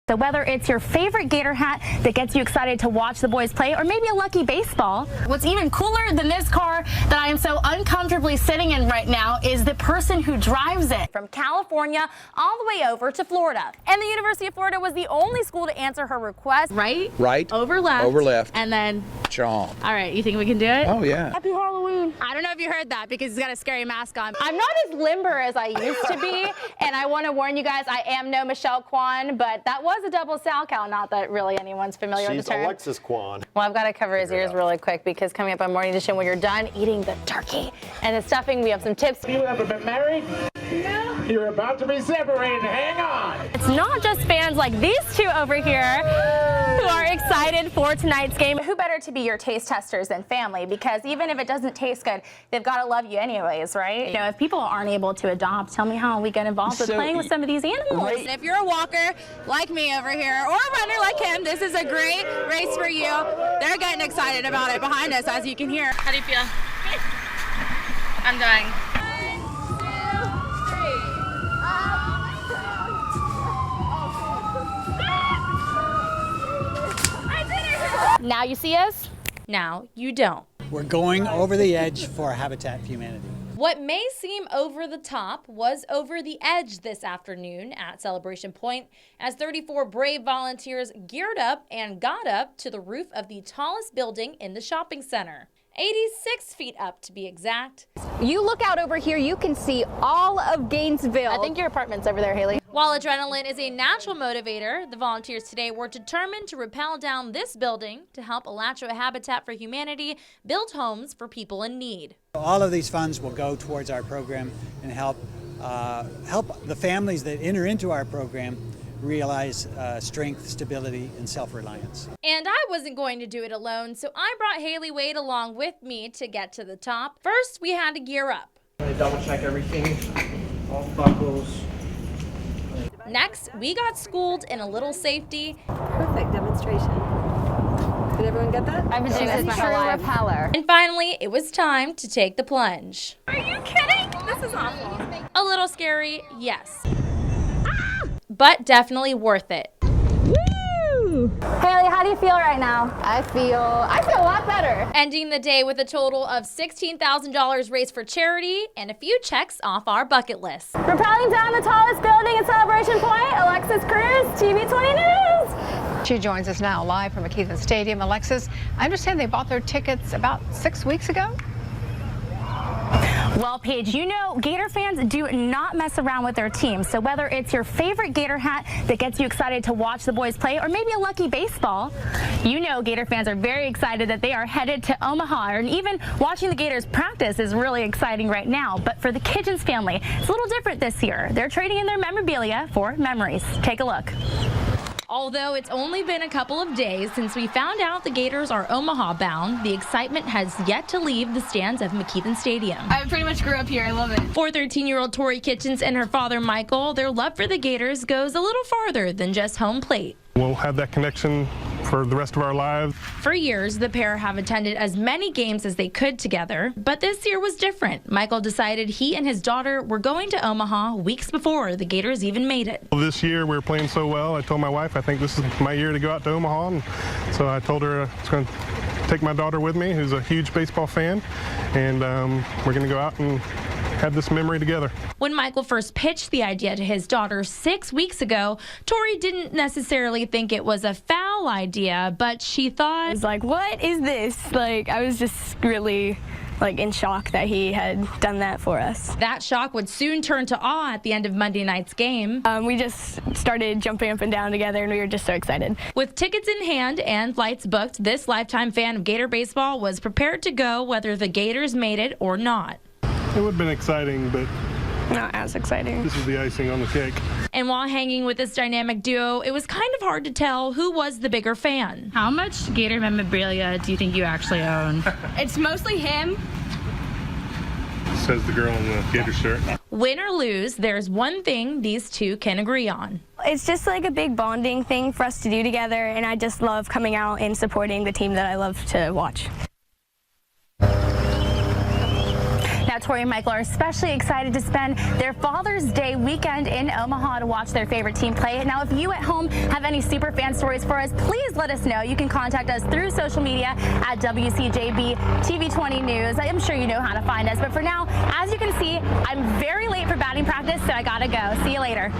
So whether it's your favorite Gator hat that gets you excited to watch the boys play, or maybe a lucky baseball, what's even cooler than this car that I am so uncomfortably sitting in right now is the person who drives it. From California all the way over to Florida. And the University of Florida was the only school to answer her request. Right? Right. Over left. Over left. And then Chomp. All right, you think we can do it? Oh, yeah. Happy Halloween. I don't know if you heard that because he's got a scary mask on. I'm not as limber as I used to be, and I want to warn you guys, I am no Michelle Kwan, but that was a double sal cow. Not that really anyone's familiar with the term. She's Alexis Kwan. Well, I've got to cover his ears really quick because coming up on Morning Edition, when you're done eating the turkey and the stuffing, we have some tips. You ever been married? No. You're about to be separated. Hang on. It's not just fans like these two over here who are excited for tonight's game. Who better to be your taste testers than family? Because even if it doesn't taste good, they've got to love you anyways, right? You know, if people aren't able to adopt, tell me how we get involved with playing with some of these animals. Right. If you're a walker like me over here, or a runner like him, this is a great race for you. They're getting excited about it behind us, as you can hear. How do you feel? I'm dying. Now you see us, now you don't. We're going over the edge for Habitat for Humanity. What may seem over the top was over the edge this afternoon at Celebration Point as 34 brave volunteers geared up and got up to the roof of the tallest building in the shopping center. 86 feet up to be exact. You look out over here, you can see all of Gainesville. I think your apartment's over there, Haley. While adrenaline is a natural motivator, the volunteers today were determined to rappel down this building to help Alachua Habitat for Humanity build homes for people in need. All of these funds will go towards our program and help the families that enter into our program realize strength, stability, and self-reliance. And I wasn't going to do it alone, so I brought Haley Wade along with me to get to the top. First, we had to gear up. Double check everything, all buckles. Next, we got schooled in a little safety. Perfect demonstration. Did everyone get that? I've been doing this my whole life. Repeller. And finally, it was time to take the plunge. Are you kidding? This is awful. A little scary, yes. But definitely worth it. Woo! Haley, how do you feel right now? I feel a lot better. Ending the day with a total of $16,000 raised for charity and a few checks off our bucket list. Rappelling down the tallest building in Celebration Point, Alexis Cruz, TV 20 News. She joins us now live from McKeithen Stadium. Alexis, I understand they bought their tickets about 6 weeks ago? Well, Paige, you know Gator fans do not mess around with their team. So whether it's your favorite Gator hat that gets you excited to watch the boys play, or maybe a lucky baseball, you know Gator fans are very excited that they are headed to Omaha. And even watching the Gators practice is really exciting right now. But for the Kitchens family, it's a little different this year. They're trading in their memorabilia for memories. Take a look. Although it's only been a couple of days since we found out the Gators are Omaha bound, the excitement has yet to leave the stands of McKeithen Stadium. I pretty much grew up here. I love it. For 13-year-old Tori Kitchens and her father Michael, their love for the Gators goes a little farther than just home plate. We'll have that connection for the rest of our lives. For years, the pair have attended as many games as they could together, but this year was different. Michael decided he and his daughter were going to Omaha weeks before the Gators even made it. This year we were playing so well, I told my wife I think this is my year to go out to Omaha, and so I told her I was going to take my daughter with me, who's a huge baseball fan, and we're going to go out and have this memory together. When Michael first pitched the idea to his daughter 6 weeks ago, Tori didn't necessarily think it was a foul idea, but she thought, I was like, what is this? Like, I was just really in shock that he had done that for us. That shock would soon turn to awe at the end of Monday night's game. We just started jumping up and down together, and we were just so excited. With tickets in hand and flights booked, this lifetime fan of Gator baseball was prepared to go whether the Gators made it or not. It would have been exciting, but not as exciting. This is the icing on the cake. And while hanging with this dynamic duo, it was kind of hard to tell who was the bigger fan. How much Gator memorabilia do you think you actually own? It's mostly him. Says the girl in the Gator shirt. Win or lose, there's one thing these two can agree on. It's just like a big bonding thing for us to do together, and I just love coming out and supporting the team that I love to watch. Now, Tori and Michael are especially excited to spend their Father's Day weekend in Omaha to watch their favorite team play. Now, if you at home have any super fan stories for us, please let us know. You can contact us through social media at WCJB TV20 News. I am sure you know how to find us, but for now, as you can see, I'm very late for batting practice, so I gotta go. See you later.